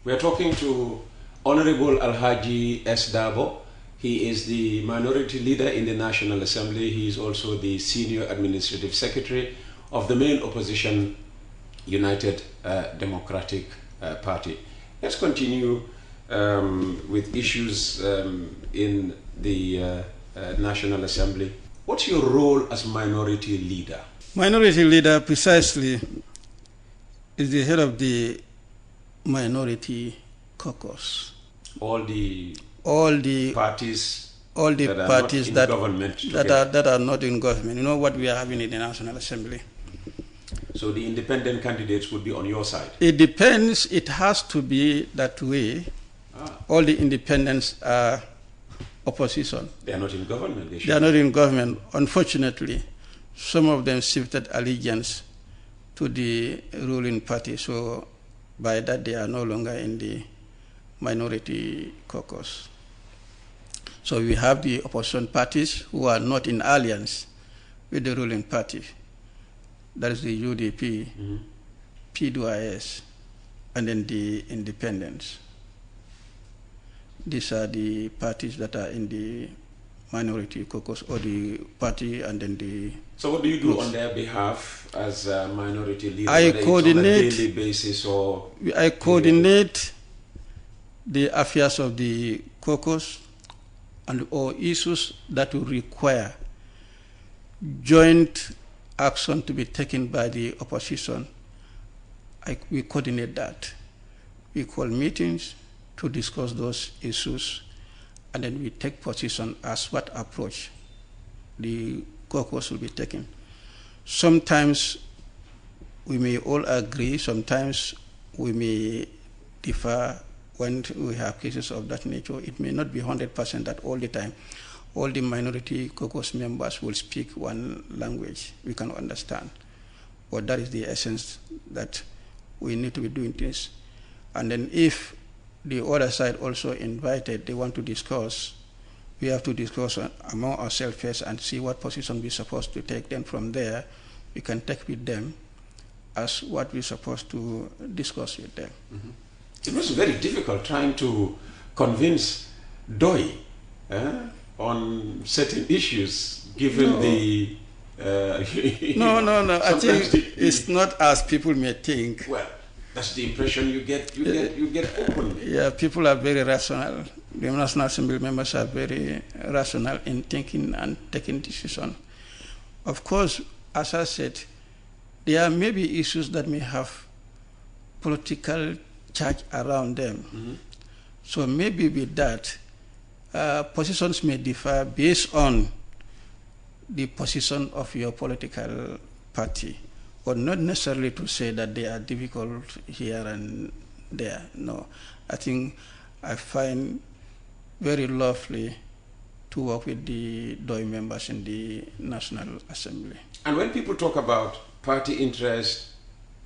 We are talking to Honorable Alhagie S. Darboe. He is the minority leader in the National Assembly. He is also the senior administrative secretary of the main opposition, United Democratic Party. Let's continue with issues in the National Assembly. What's your role as minority leader? Minority leader precisely is the head of the minority caucus. All the parties that are not in government. You know what we are having in the National Assembly. So the independent candidates would be on your side? It depends. It has to be that way. All the independents are opposition. They are not in government. They are not in government. Unfortunately, some of them shifted allegiance to the ruling party. So by that, they are no longer in the minority caucus. So we have the opposition parties who are not in alliance with the ruling party. That is the UDP, Pt.2, and then the independents. These are the parties that are in the minority caucus, or the party, and then the... So what do you do on their behalf as a minority leader? I coordinate, on a daily basis or... I coordinate the affairs of the caucus and all issues that will require joint action to be taken by the opposition. We coordinate that. We call meetings to discuss those issues, and then we take position as what approach the caucus will be taken. Sometimes we may all agree, sometimes we may differ. When we have cases of that nature, it may not be 100% that all the time all the minority caucus members will speak one language we can understand. But that is the essence that we need to be doing this. And then if the other side also invited, they want to discuss, we have to discuss among ourselves first and see what position we're supposed to take. Then from there, we can take with them as what we're supposed to discuss with them. Mm-hmm. It was very difficult trying to convince Doi on certain issues, given the... No. I think it's not as people may think. Well, that's the impression you get. You get open. Yeah, people are very rational. The National Assembly members are very rational in thinking and taking decisions. Of course, as I said, there are maybe issues that may have political charge around them. Mm-hmm. So maybe with that, positions may differ based on the position of your political party, but not necessarily to say that they are difficult here and there. No, I think I find very lovely to work with the DOI members in the National Assembly. And when people talk about party interest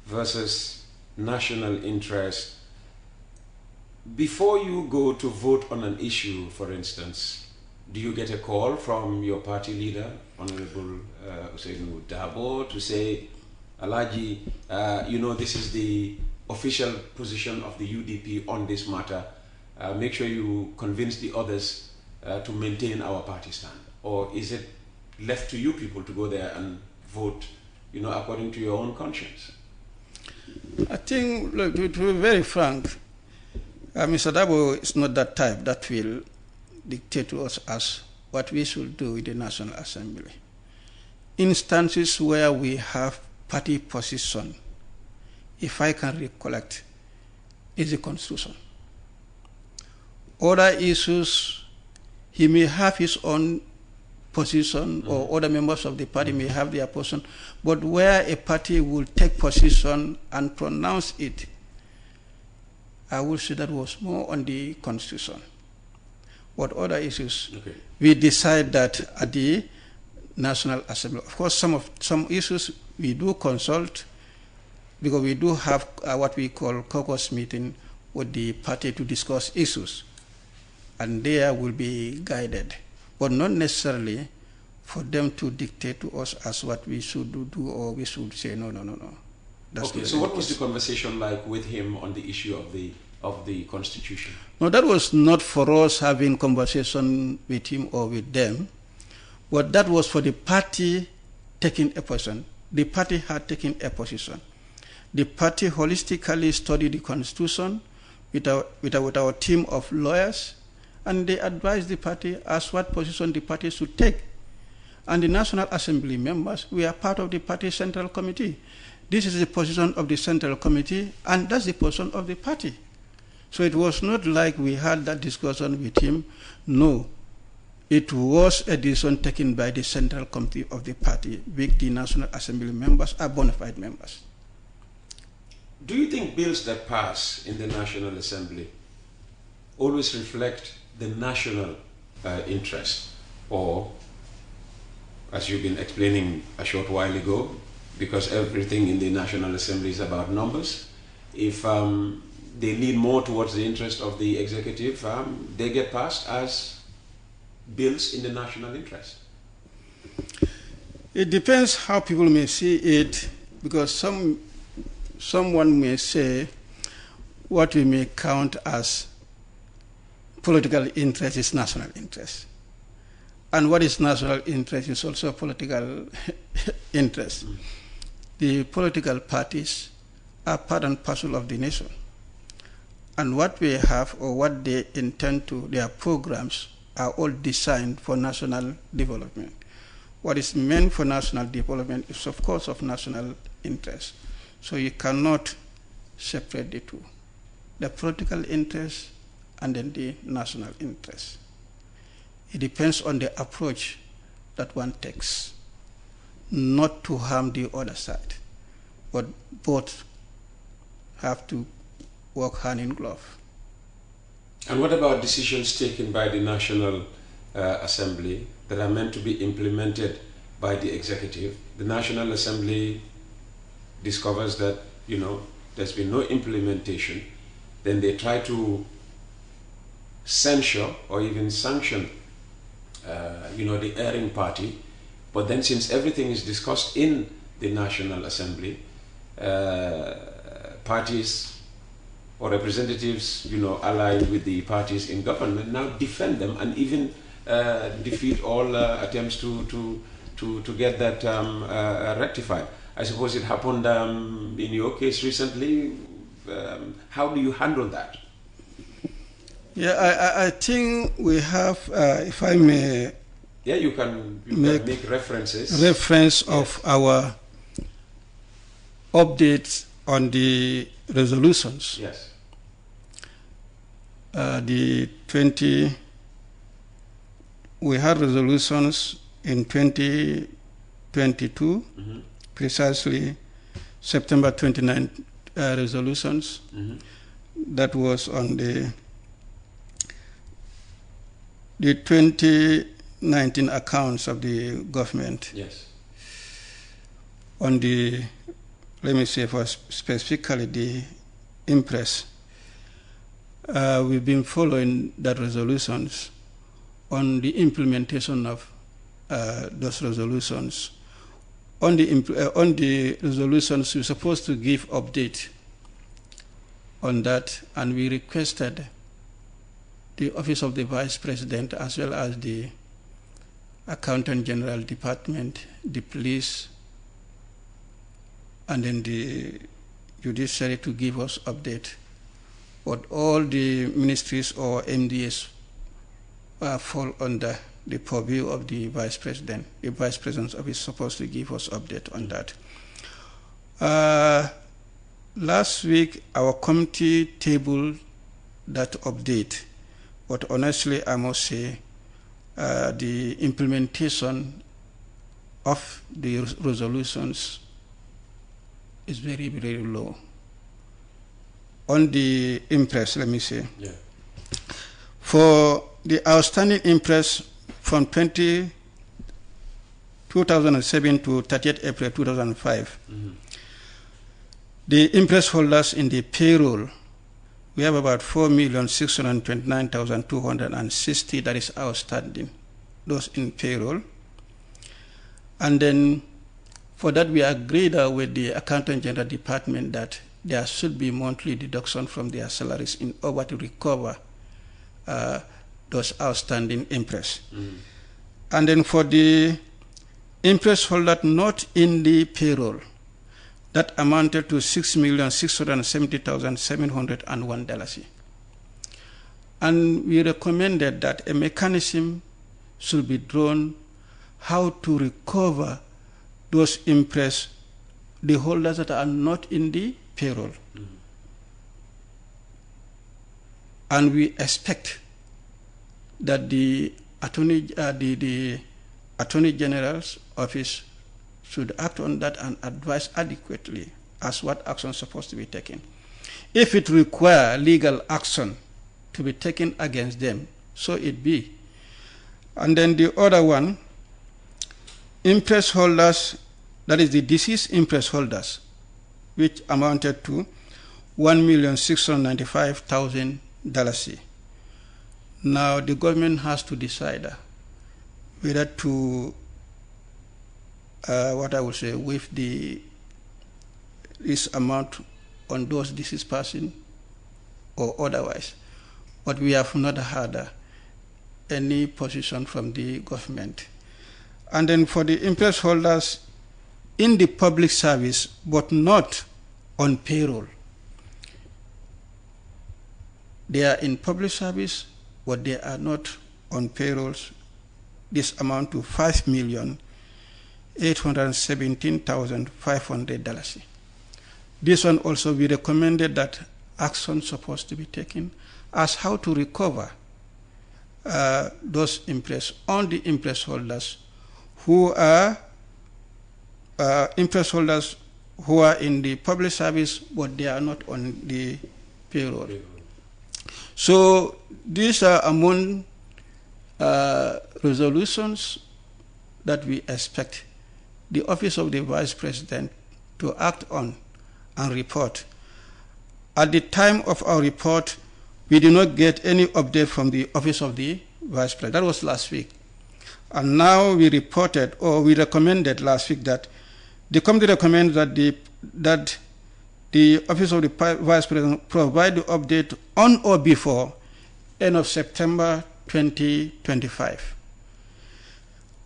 versus national interest, before you go to vote on an issue, for instance, do you get a call from your party leader, Honorable Darboe, to say, Alhagie, this is the official position of the UDP on this matter. Make sure you convince the others to maintain our party stand? Or is it left to you people to go there and vote, according to your own conscience? I think, look, to be very frank, Mr. Darboe is not that type that will dictate to us as what we should do with the National Assembly. Instances where we have party position, if I can recollect, is the Constitution. Other issues, he may have his own position, or other members of the party may have their position, but where a party will take position and pronounce it, I would say that was more on the Constitution. What other issues? Okay. We decide that at the National Assembly. Of course, some issues we do consult, because we do have what we call caucus meeting with the party to discuss issues, and there will be guided, but not necessarily for them to dictate to us as what we should do, or we should say no. That's okay, so what was the conversation like with him on the issue of the of the Constitution? No, that was not for us having conversation with him or with them, but that was for the party taking a position. The party had taken a position. The party holistically studied the Constitution with our team of lawyers, and they advised the party as what position the party should take. And the National Assembly members, we are part of the party Central Committee. This is the position of the Central Committee, and that's the position of the party. So it was not like we had that discussion with him. No, it was a decision taken by the Central Committee of the party, with the National Assembly members are bona fide members. Do you think bills that pass in the National Assembly always reflect the national interest? Or, as you've been explaining a short while ago, because everything in the National Assembly is about numbers, if they lean more towards the interest of the executive, they get passed as bills in the national interest? It depends how people may see it, because someone may say what we may count as political interest is national interest. And what is national interest is also political interest. Mm. The political parties are part and parcel of the nation. And what we have, or what they intend to, their programs are all designed for national development. What is meant for national development is, of course, of national interest. So you cannot separate the two. The political interest and then the national interest. It depends on the approach that one takes, not to harm the other side, but both have to work hand in glove. And what about decisions taken by the National Assembly that are meant to be implemented by the executive? The National Assembly discovers that, there's been no implementation. Then they try to censure or even sanction, the erring party. But then, since everything is discussed in the National Assembly, parties or representatives, allied with the parties in government, now defend them and even defeat all attempts to get that rectified. I suppose it happened in your case recently. How do you handle that? Yeah, I think we have, if I may... Yeah, you can make references. Reference of our updates on the resolutions. Yes. We had resolutions in 2022, precisely September 29 resolutions. That was on the 2019 accounts of the government. Yes. On the, let me say for specifically the impress. We've been following that resolutions on the implementation of those resolutions. On the resolutions, we're supposed to give update on that, and we requested the Office of the Vice President, as well as the Accountant General Department, the police, and then the judiciary to give us update. But all the ministries or MDS fall under the purview of the Vice President. The Vice President's office is supposed to give us update on that. Last week, our committee tabled that update, but honestly, I must say, the implementation of the resolutions is very, very low. On the impress, let me say. Yeah. For the outstanding impress from 2007 to 30th April 2005, the impress holders in the payroll, we have about 4,629,260 that is outstanding, those in payroll. And then for that, we agreed with the Accountant General Department that there should be monthly deduction from their salaries in order to recover those outstanding interest. And then for the interest holder not in the payroll, that amounted to $6,670,701. And we recommended that a mechanism should be drawn how to recover those interest, the holders that are not in the payroll. And we expect that the Attorney General's office should act on that and advise adequately as what action is supposed to be taken. If it requires legal action to be taken against them, so it be. And then the other one, interest holders, that is the deceased interest holders, which amounted to $1,695,000. Now the government has to decide whether to with this amount on those deceased person or otherwise. But we have not had any position from the government. And then for the interest holders in the public service, but not on payroll. They are in public service, but they are not on payrolls. This amount to $5,817,500. This one also we recommended that action supposed to be taken as how to recover those interest on the interest holders who are in the public service, but they are not on the payroll. So these are among resolutions that we expect the Office of the Vice President to act on and report. At the time of our report, we did not get any update from the Office of the Vice President. That was last week. And now we reported, or we recommended last week that the committee recommends that the Office of the Vice President provide the update on or before end of September 2025.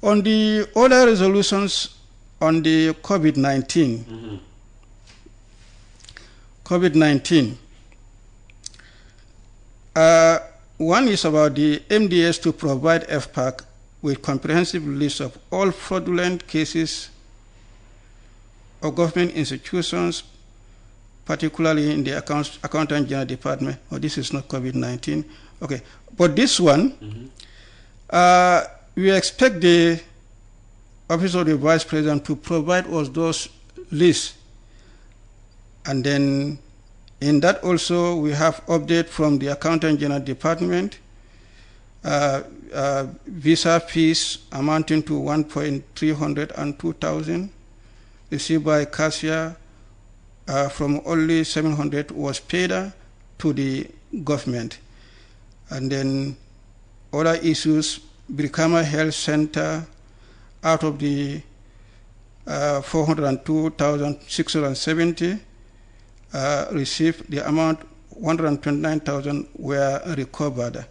On the other resolutions on the COVID-19, one is about the MDS to provide FPAC with comprehensive list of all fraudulent cases of government institutions, particularly in the Accountant General Department. Oh, this is not COVID-19. Okay, but this one, we expect the Office of the Vice President to provide us those lists. And then in that also we have update from the Accountant General Department, visa fees amounting to $1,302,000 received by cashier from only 700 was paid to the government. And then other issues, Brikama Health Center, out of the 402,670 received, the amount 129,000 were recovered.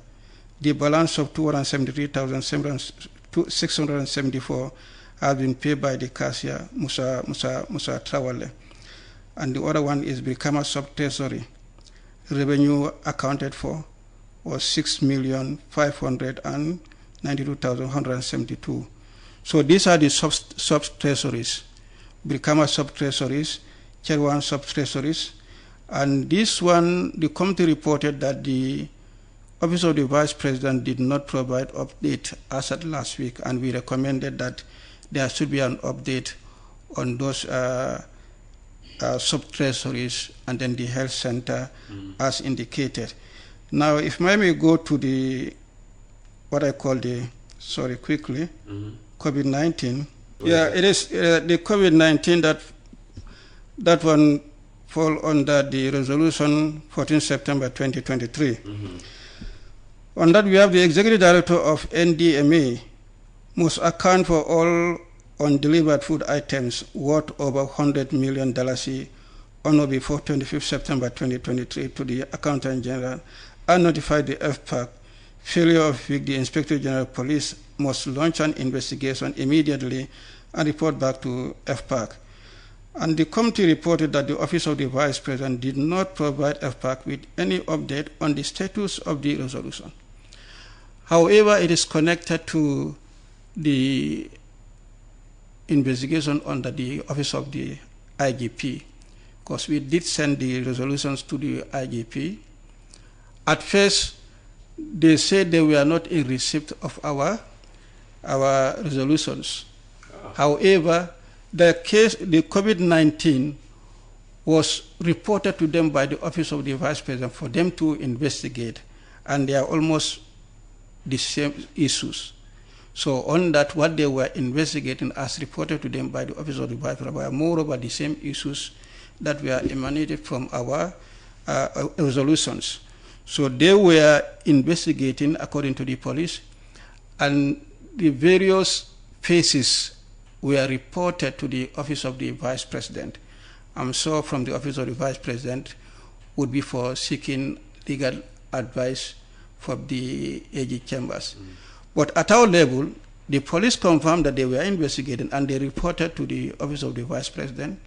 The balance of 273,674 has been paid by the cashier, Musa Trawale. And the other one is Brikama Sub-Treasury. Revenue accounted for was 6,592,172. So these are the sub-treasuries, Brikama sub-treasuries, Cherwan sub-treasuries. And this one, the committee reported that the Office of the Vice President did not provide update as at last week, and we recommended that there should be an update on those sub-treasuries and then the health center as indicated. Now, if I may go to the, what I call the, COVID-19. Yeah, it is the COVID-19 that one fall under the resolution 14 September 2023. On that, we have the Executive Director of NDMA must account for all undelivered food items worth over $100 million on or before 25th September 2023 to the Accountant General and notified the FPAC failure of which the Inspector General of Police must launch an investigation immediately and report back to FPAC. And the committee reported that the Office of the Vice President did not provide FPAC with any update on the status of the resolution. However, it is connected to the investigation under the Office of the IGP, because we did send the resolutions to the IGP. At first, they said they were not in receipt of our resolutions. However, the COVID-19 was reported to them by the Office of the Vice President for them to investigate, and they are almost the same issues. So on that, what they were investigating as reported to them by the Office of the Vice President were moreover the same issues that were emanated from our resolutions. So they were investigating according to the police, and the various phases were reported to the Office of the Vice President. I'm sure from the Office of the Vice President would be for seeking legal advice from the AG chambers. But at our level, the police confirmed that they were investigating and they reported to the Office of the Vice President.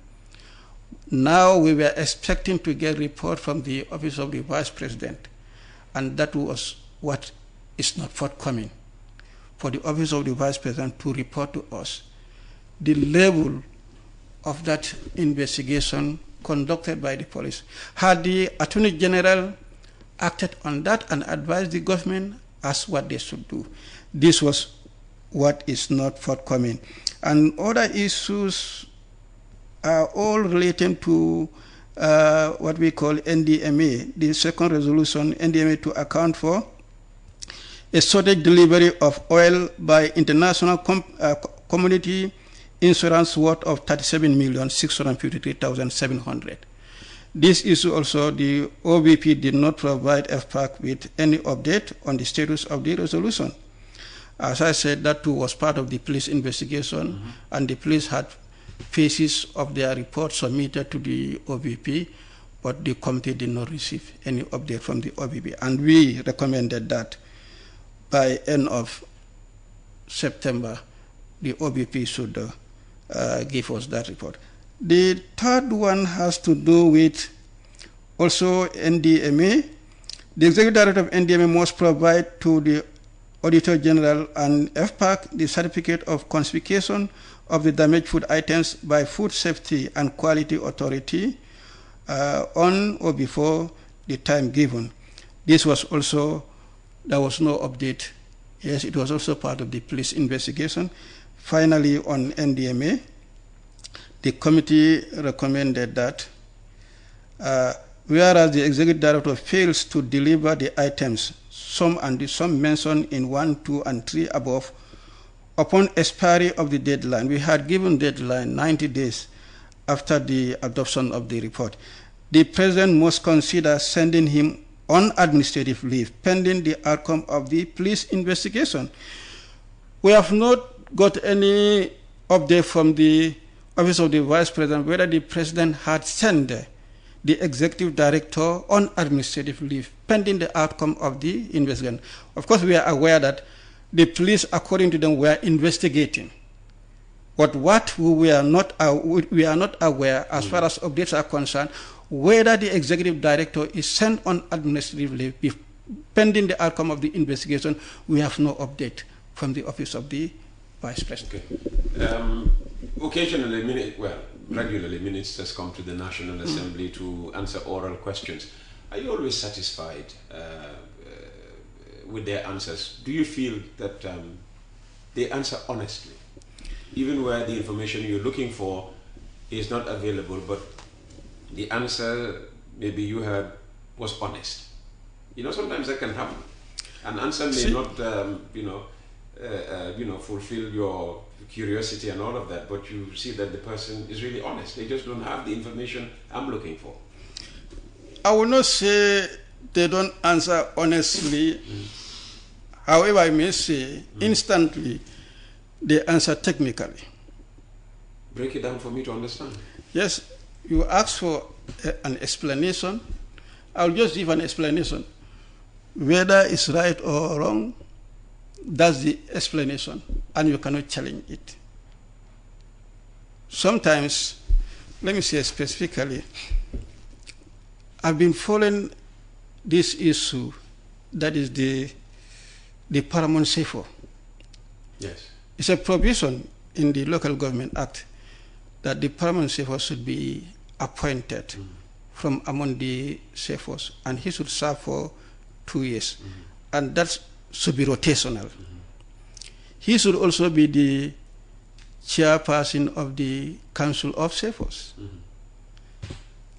Now we were expecting to get a report from the Office of the Vice President, and that was what is not forthcoming, for the Office of the Vice President to report to us the level of that investigation conducted by the police. Had the Attorney General acted on that and advised the government as what they should do? This was what is not forthcoming. And other issues are all relating to what we call NDMA, the second resolution, NDMA to account for a shortage delivery of oil by international community insurance worth of 37,653,700. This issue also, the OVP did not provide FPAC with any update on the status of the resolution. As I said, that too was part of the police investigation, and the police had phases of their report submitted to the OVP, but the committee did not receive any update from the OVP. And we recommended that by end of September, the OVP should give us that report. The third one has to do with also NDMA. The Executive Director of NDMA must provide to the Auditor General and FPAC the certificate of conspication of the damaged food items by Food Safety and Quality Authority on or before the time given. This was also, there was no update. Yes, it was also part of the police investigation. Finally, on NDMA, the committee recommended that whereas the Executive Director fails to deliver the items, some mentioned in 1, 2, and 3 above, upon expiry of the deadline, we had given deadline 90 days after the adoption of the report, the President must consider sending him on administrative leave pending the outcome of the police investigation. We have not got any update from the Office of the Vice President whether the President had sent the Executive Director on administrative leave pending the outcome of the investigation. Of course, we are aware that the police, according to them, were investigating. But what we are not aware, as far as updates are concerned, whether the Executive Director is sent on administrative leave pending the outcome of the investigation. We have no update from the Office of the Vice President. Okay. Occasionally, regularly, ministers come to the National Assembly to answer oral questions. Are you always satisfied with their answers? Do you feel that they answer honestly, even where the information you're looking for is not available, but the answer maybe you heard was honest? You know, sometimes that can happen. An answer may not, fulfill your curiosity and all of that, but you see that the person is really honest. They just don't have the information I'm looking for. I will not say they don't answer honestly. However, I may say instantly they answer technically. Break it down for me to understand. Yes, you ask for an explanation. I'll just give an explanation. Whether it's right or wrong, that's the explanation, and you cannot challenge it. Sometimes, let me say specifically, I've been following this issue, that is the paramount CFO. Yes. It's a provision in the Local Government Act that the paramount CFO should be appointed from among the CFOs, and he should serve for 2 years. And that should be rotational. He should also be the chairperson of the Council of CFOs.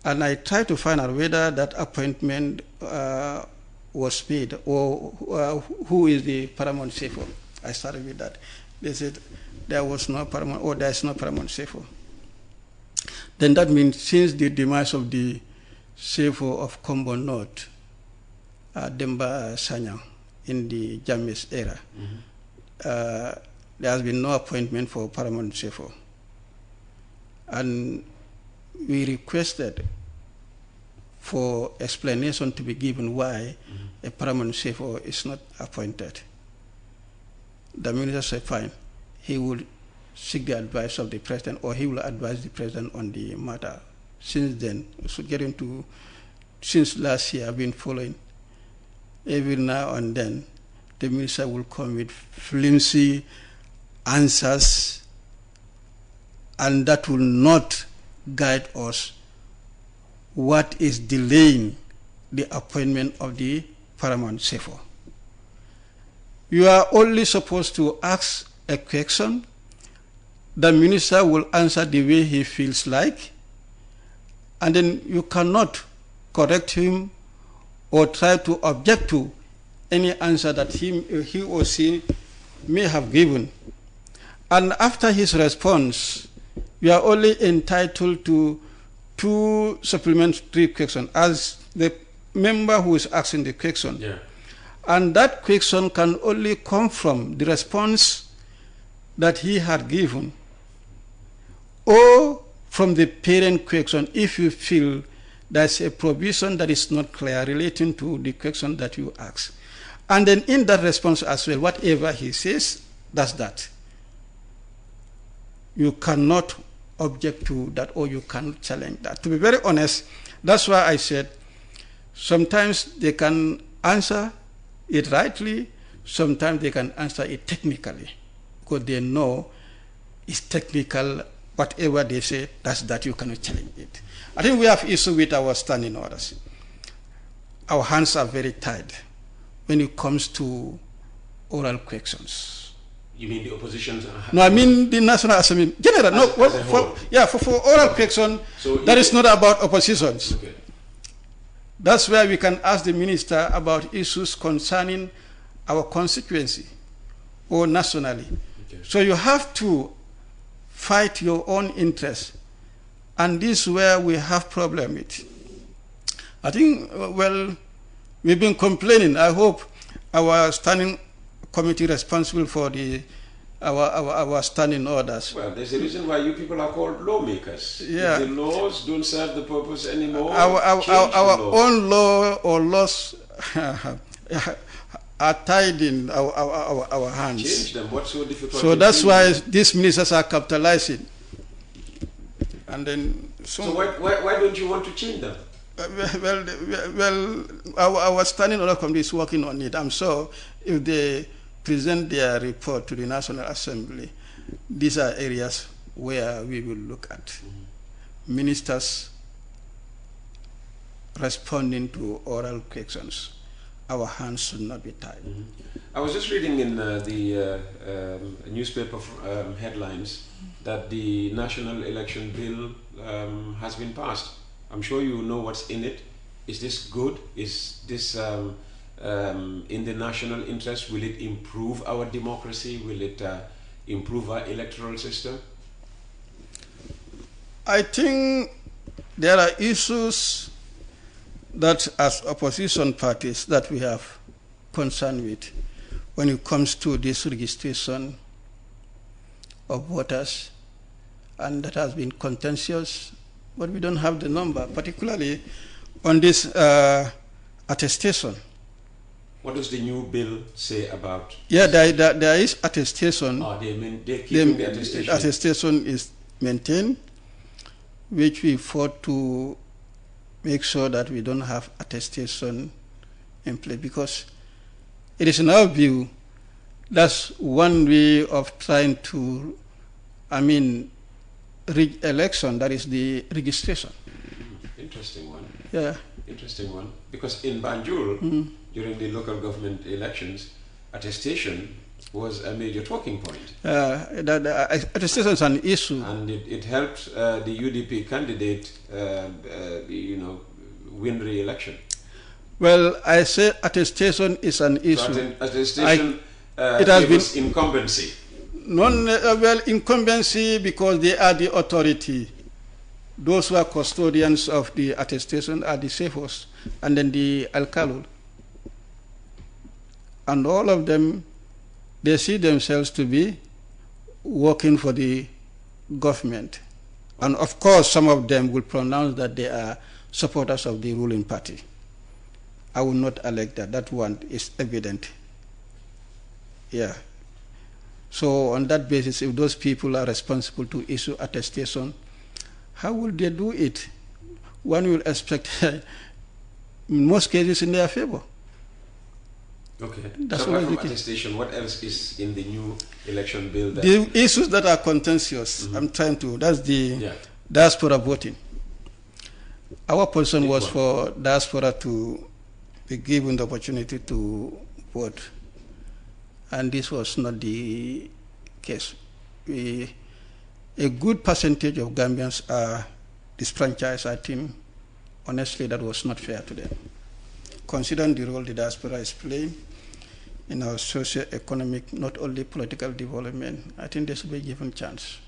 And I tried to find out whether that appointment was made, or who is the paramount CFO. I started with that. They said there was no paramount, or there is no paramount CFO. Then that means since the demise of the CFO of Combo North, Demba Sanyang, in the Jammeh's era, there has been no appointment for paramount CFO. And we requested for explanation to be given why a paramount CFO is not appointed. The minister said, fine, he will seek the advice of the president, or he will advise the president on the matter. Since then, so getting to, since last year, I've been following. Every now and then, the minister will come with flimsy answers, and that will not guide us what is delaying the appointment of the paramount CFO. You are only supposed to ask a question. The minister will answer the way he feels like, and then you cannot correct him or try to object to any answer that he or she may have given. And after his response, you are only entitled to 2 supplementary questions as the member who is asking the question. Yeah. And that question can only come from the response that he had given, or from the parent question if you feel there's a provision that is not clear relating to the question that you ask. And then in that response as well, whatever he says, that's that. You cannot object to that, or you cannot challenge that. To be very honest, that's why I said sometimes they can answer it rightly, sometimes they can answer it technically, because they know it's technical. Whatever they say, that's that, you cannot challenge it. I think we have issue with our standing orders. Our hands are very tied when it comes to oral questions. You mean the opposition? No, I mean the National Assembly. General, no, for oral question, so that is not about oppositions. Okay. That's where we can ask the minister about issues concerning our constituency or nationally. Okay. So you have to fight your own interests. And this is where we have problem with. I think, well, we've been complaining. I hope our standing committee responsible for our standing orders. Well, there's a reason why you people are called lawmakers. Yeah. If the laws don't serve the purpose anymore, our own law or laws are tied in our hands. Change them. What's so difficult? So that's why these ministers are capitalizing. And then so why don't you want to change them? Well, our standing order committee is working on it. I'm sure if they present their report to the National Assembly, these are areas where we will look at. Ministers responding to oral questions. Our hands should not be tied. I was just reading in the newspaper headlines that the National Election Bill has been passed. I'm sure you know what's in it. Is this good? Is this in the national interest? Will it improve our democracy? Will it improve our electoral system? I think there are issues that as opposition parties that we have concern with when it comes to this registration of voters, and that has been contentious but we don't have the number, particularly on this attestation. What does the new bill say about? Yeah, there is attestation. Oh, they're keeping the attestation. The attestation is maintained, which we fought to make sure that we don't have attestation in place, because it is in our view that's one way of trying to, rig election, that is the registration. Interesting one. Yeah. Interesting one. Because in Banjul, during the local government elections, attestation was a major talking point. Attestation is an issue. And it helped the UDP candidate, win re-election. Well, I say attestation is an issue. So attestation it has been incumbency. Incumbency because they are the authority. Those who are custodians of the attestation are the safest, and then the alcalde. And all of them, they see themselves to be working for the government. And of course, some of them will pronounce that they are supporters of the ruling party. I will not elect that. That one is evident. Yeah. So on that basis, if those people are responsible to issue attestation, how will they do it? One will expect, in most cases, in their favor. Okay. That's so apart from attestation, what else is in the new election bill? That the issues that are contentious, that's the diaspora voting. Our position was for diaspora to be given the opportunity to vote. And this was not the case. A good percentage of Gambians are disfranchised. I think, honestly, that was not fair to them. Considering the role the diaspora is playing in our socio-economic, not only political development, I think they should be given a chance.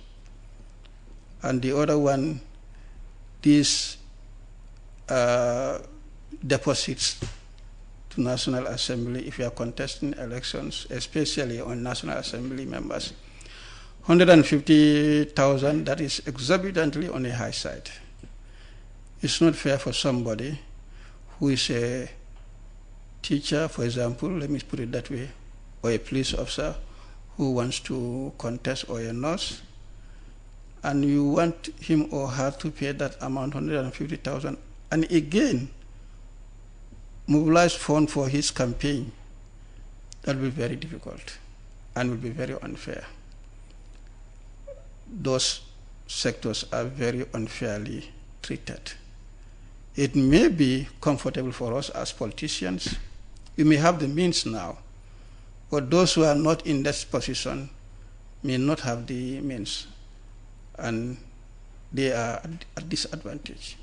And the other one, these deposits to National Assembly, if you are contesting elections, especially on National Assembly members, 150,000, that is exorbitantly on the high side. It's not fair for somebody who is a teacher, for example, let me put it that way, or a police officer who wants to contest, or a nurse, and you want him or her to pay that amount, 150,000, and again, mobilize funds for his campaign. That will be very difficult and will be very unfair. Those sectors are very unfairly treated. It may be comfortable for us as politicians. We may have the means now, but those who are not in that position may not have the means, and they are at disadvantage.